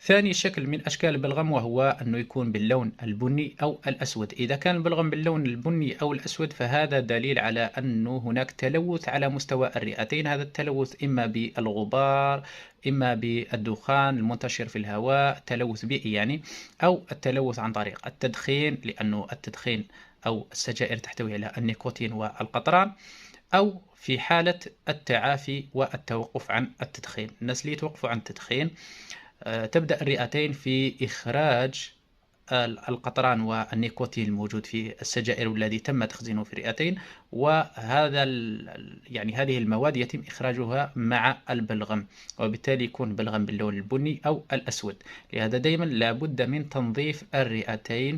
ثاني شكل من أشكال البلغم وهو أنه يكون باللون البني أو الأسود. إذا كان البلغم باللون البني أو الأسود فهذا دليل على أنه هناك تلوث على مستوى الرئتين. هذا التلوث إما بالغبار، إما بالدخان المنتشر في الهواء، تلوث بيئي يعني، أو التلوث عن طريق التدخين، لأنه التدخين أو السجائر تحتوي على النيكوتين والقطران، أو في حالة التعافي والتوقف عن التدخين. الناس اللي يتوقفوا عن التدخين تبدأ الرئتين في إخراج القطران والنيكوتين الموجود في السجائر والذي تم تخزينه في الرئتين، وهذا يعني هذه المواد يتم إخراجها مع البلغم، وبالتالي يكون بلغم باللون البني أو الأسود. لهذا دائما لابد من تنظيف الرئتين